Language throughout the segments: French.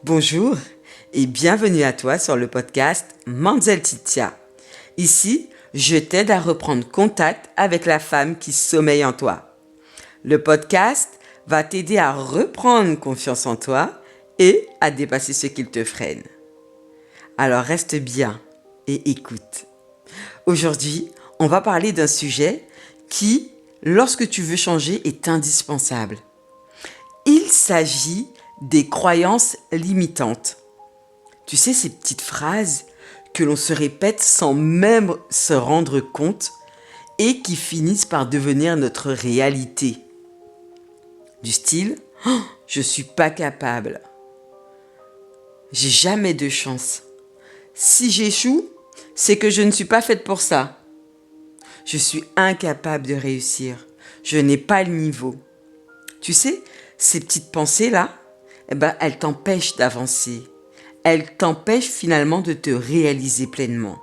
Bonjour et bienvenue à toi sur le podcast Manzel Titia. Ici, je t'aide à reprendre contact avec la femme qui sommeille en toi. Le podcast va t'aider à reprendre confiance en toi et à dépasser ce qui te freine. Alors reste bien et écoute. Aujourd'hui, on va parler d'un sujet qui, lorsque tu veux changer, est indispensable. Il s'agit des croyances limitantes. Tu sais, ces petites phrases que l'on se répète sans même se rendre compte et qui finissent par devenir notre réalité. Du style oh, « Je suis pas capable »,« J'ai jamais de chance »,« Si j'échoue, c'est que je ne suis pas faite pour ça »,« Je suis incapable de réussir »,« Je n'ai pas le niveau ». Tu sais, ces petites pensées-là, elles t'empêchent d'avancer. Elles t'empêchent finalement de te réaliser pleinement.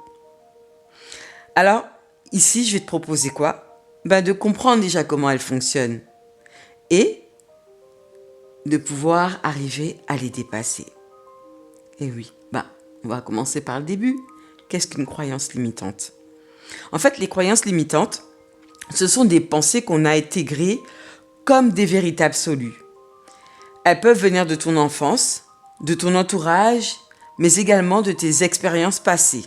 Alors, ici, je vais te proposer quoi ? De comprendre déjà comment elles fonctionnent et de pouvoir arriver à les dépasser. Et oui, on va commencer par le début. Qu'est-ce qu'une croyance limitante ? En fait, les croyances limitantes, ce sont des pensées qu'on a intégrées comme des vérités absolues. Elles peuvent venir de ton enfance, de ton entourage, mais également de tes expériences passées.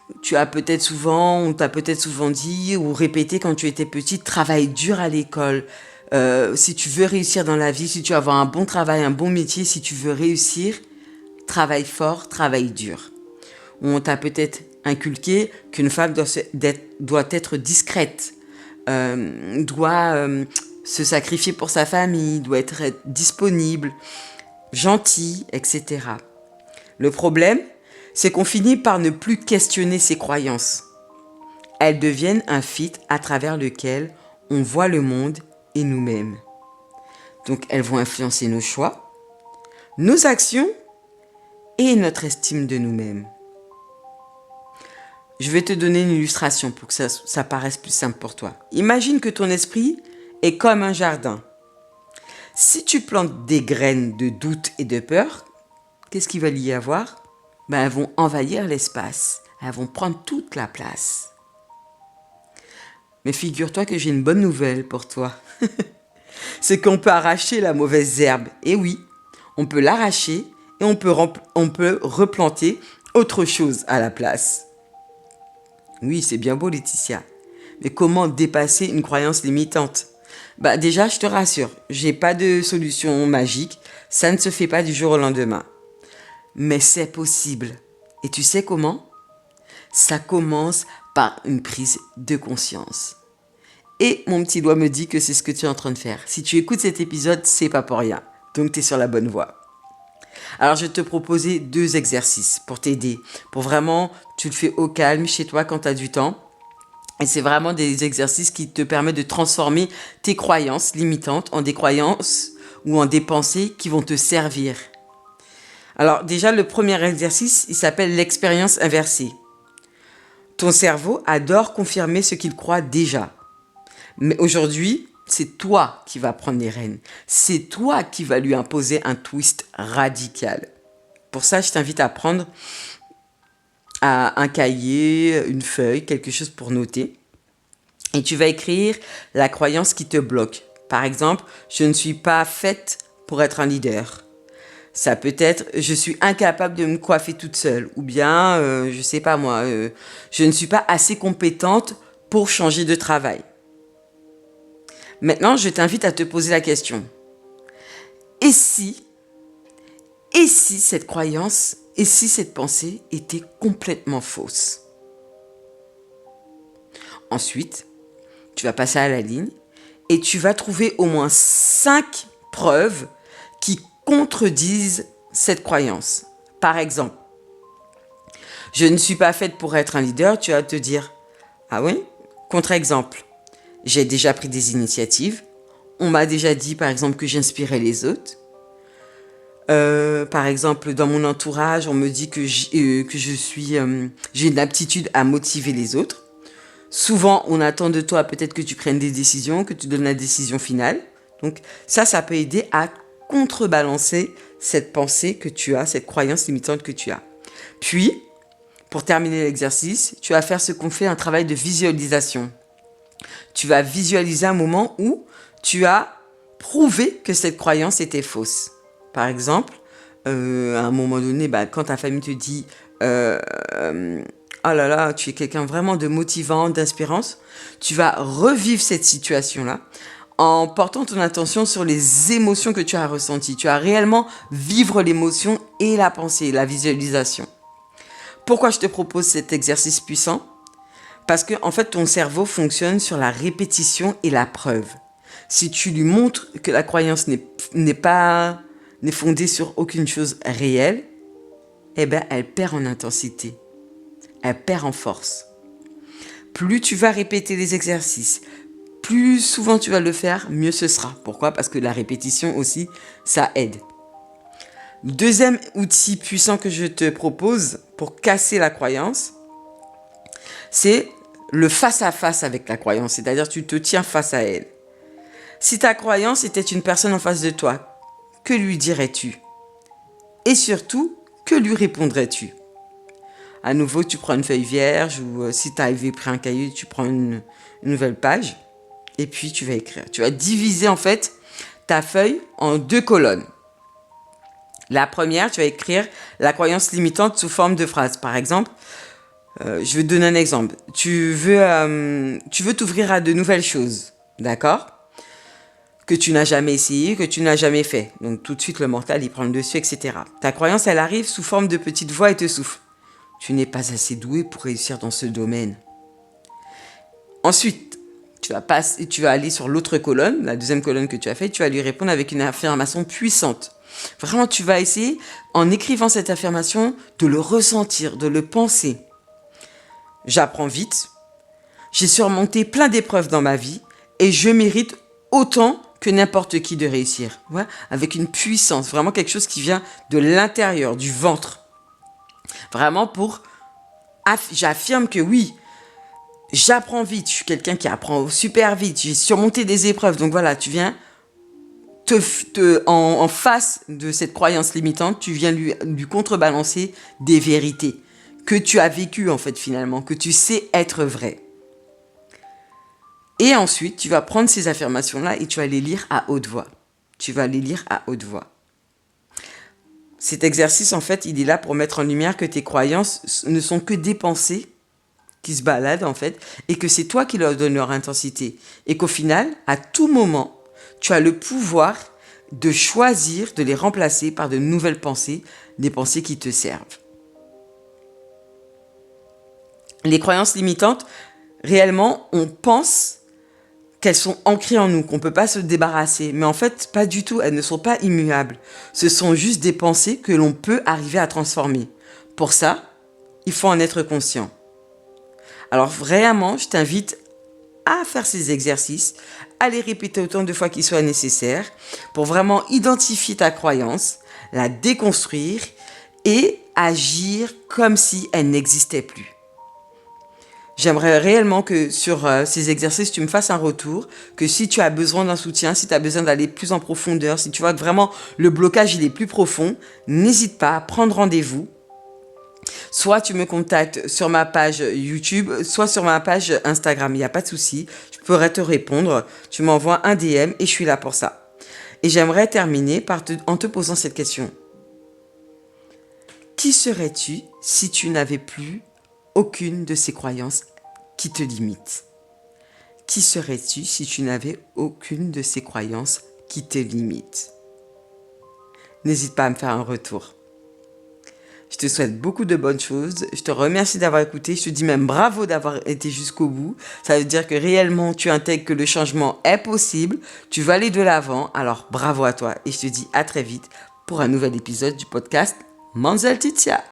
On t'a peut-être souvent dit ou répété quand tu étais petite, travaille dur à l'école. Si tu veux réussir dans la vie, si tu veux avoir un bon travail, un bon métier, si tu veux réussir, travaille fort, travaille dur. Ou on t'a peut-être inculqué qu'une femme doit être discrète, doit se sacrifier pour sa famille, doit être disponible, gentil, etc. Le problème, c'est qu'on finit par ne plus questionner ces croyances. Elles deviennent un filtre à travers lequel on voit le monde et nous-mêmes. Donc elles vont influencer nos choix, nos actions et notre estime de nous-mêmes. Je vais te donner une illustration pour que ça paraisse plus simple pour toi. Imagine que ton esprit est comme un jardin. Si tu plantes des graines de doute et de peur, qu'est-ce qu'il va y avoir ? Elles vont envahir l'espace. Elles vont prendre toute la place. Mais figure-toi que j'ai une bonne nouvelle pour toi. C'est qu'on peut arracher la mauvaise herbe. Et oui, on peut l'arracher et on peut replanter autre chose à la place. Oui, c'est bien beau, Laetitia. Mais comment dépasser une croyance limitante ? Déjà, je te rassure, j'ai pas de solution magique. Ça ne se fait pas du jour au lendemain. Mais c'est possible. Et tu sais comment ? Ça commence par une prise de conscience. Et mon petit doigt me dit que c'est ce que tu es en train de faire. Si tu écoutes cet épisode, c'est pas pour rien. Donc tu es sur la bonne voie. Alors, je vais te proposer 2 exercices pour t'aider. Pour vraiment, tu le fais au calme chez toi quand tu as du temps. Et c'est vraiment des exercices qui te permettent de transformer tes croyances limitantes en des croyances ou en des pensées qui vont te servir. Alors, déjà, le premier exercice, il s'appelle l'expérience inversée. Ton cerveau adore confirmer ce qu'il croit déjà. Mais aujourd'hui, c'est toi qui vas prendre les rênes. C'est toi qui vas lui imposer un twist radical. Pour ça, je t'invite à prendre un cahier, une feuille, quelque chose pour noter. Et tu vas écrire la croyance qui te bloque. Par exemple, je ne suis pas faite pour être un leader. Ça peut être, je suis incapable de me coiffer toute seule. Ou bien, je ne suis pas assez compétente pour changer de travail. Maintenant, je t'invite à te poser la question. Et si cette croyance, et si cette pensée était complètement fausse ? Ensuite, tu vas passer à la ligne et tu vas trouver au moins 5 preuves qui contredisent cette croyance. Par exemple, je ne suis pas faite pour être un leader, tu vas te dire, ah oui ? Contre-exemple, j'ai déjà pris des initiatives. On m'a déjà dit, par exemple, que j'inspirais les autres. Par exemple, dans mon entourage, on me dit que j'ai une aptitude à motiver les autres. Souvent, on attend de toi peut-être que tu prennes des décisions, que tu donnes la décision finale. Donc ça peut aider à contrebalancer cette pensée que tu as, cette croyance limitante que tu as. Puis, pour terminer l'exercice, tu vas faire ce qu'on fait, un travail de visualisation. Tu vas visualiser un moment où tu as prouvé que cette croyance était fausse. Par exemple, à un moment donné, quand ta famille te dit « Oh là là, tu es quelqu'un vraiment de motivant, d'inspirance », tu vas revivre cette situation-là en portant ton attention sur les émotions que tu as ressenties. Tu vas réellement vivre l'émotion et la pensée, la visualisation. Pourquoi je te propose cet exercice puissant ? Parce que, en fait, ton cerveau fonctionne sur la répétition et la preuve. Si tu lui montres que la croyance n'est fondée sur aucune chose réelle, elle perd en intensité. Elle perd en force. Plus tu vas répéter les exercices, plus souvent tu vas le faire, mieux ce sera. Pourquoi ? Parce que la répétition aussi, ça aide. Deuxième outil puissant que je te propose pour casser la croyance, c'est le face-à-face avec la croyance. C'est-à-dire tu te tiens face à elle. Si ta croyance était une personne en face de toi, que lui dirais-tu ? Et surtout, que lui répondrais-tu ? À nouveau, tu prends une feuille vierge ou si tu avais pris un cahier, tu prends une nouvelle page et puis tu vas écrire. Tu vas diviser en fait ta feuille en 2 colonnes. La première, tu vas écrire la croyance limitante sous forme de phrase. Par exemple, je vais te donner un exemple. Tu veux t'ouvrir à de nouvelles choses, d'accord ? Que tu n'as jamais essayé, que tu n'as jamais fait. Donc tout de suite, le mental, il prend le dessus, etc. Ta croyance, elle arrive sous forme de petite voix et te souffle. Tu n'es pas assez doué pour réussir dans ce domaine. Ensuite, tu vas aller sur l'autre colonne, la deuxième colonne que tu as faite, tu vas lui répondre avec une affirmation puissante. Vraiment, tu vas essayer, en écrivant cette affirmation, de le ressentir, de le penser. J'apprends vite, j'ai surmonté plein d'épreuves dans ma vie et je mérite autant que n'importe qui de réussir. Ouais, avec une puissance, vraiment quelque chose qui vient de l'intérieur, du ventre. Vraiment j'affirme que oui, j'apprends vite, je suis quelqu'un qui apprend super vite, j'ai surmonté des épreuves. Donc voilà, tu viens en face de cette croyance limitante, tu viens lui contrebalancer des vérités que tu as vécues en fait finalement, que tu sais être vraies. Et ensuite, tu vas prendre ces affirmations-là et tu vas les lire à haute voix. Tu vas les lire à haute voix. Cet exercice, en fait, il est là pour mettre en lumière que tes croyances ne sont que des pensées qui se baladent, en fait, et que c'est toi qui leur donnes leur intensité. Et qu'au final, à tout moment, tu as le pouvoir de choisir de les remplacer par de nouvelles pensées, des pensées qui te servent. Les croyances limitantes, réellement, on pense qu'elles sont ancrées en nous, qu'on ne peut pas se débarrasser. Mais en fait, pas du tout, elles ne sont pas immuables. Ce sont juste des pensées que l'on peut arriver à transformer. Pour ça, il faut en être conscient. Alors vraiment, je t'invite à faire ces exercices, à les répéter autant de fois qu'il soit nécessaire, pour vraiment identifier ta croyance, la déconstruire et agir comme si elle n'existait plus. J'aimerais réellement que sur ces exercices, tu me fasses un retour, que si tu as besoin d'un soutien, si tu as besoin d'aller plus en profondeur, si tu vois que vraiment le blocage il est plus profond, n'hésite pas à prendre rendez-vous. Soit tu me contactes sur ma page YouTube, soit sur ma page Instagram, il n'y a pas de souci, je pourrais te répondre. Tu m'envoies un DM et je suis là pour ça. Et j'aimerais terminer en te posant cette question. Qui serais-tu si tu n'avais plus aucune de ces croyances qui te limitent? Qui serais-tu si tu n'avais aucune de ces croyances qui te limitent? N'hésite pas à me faire un retour. Je te souhaite beaucoup de bonnes choses. Je te remercie d'avoir écouté. Je te dis même bravo d'avoir été jusqu'au bout. Ça veut dire que réellement, tu intègres que le changement est possible. Tu vas aller de l'avant. Alors, bravo à toi. Et je te dis à très vite pour un nouvel épisode du podcast Manzal Titia.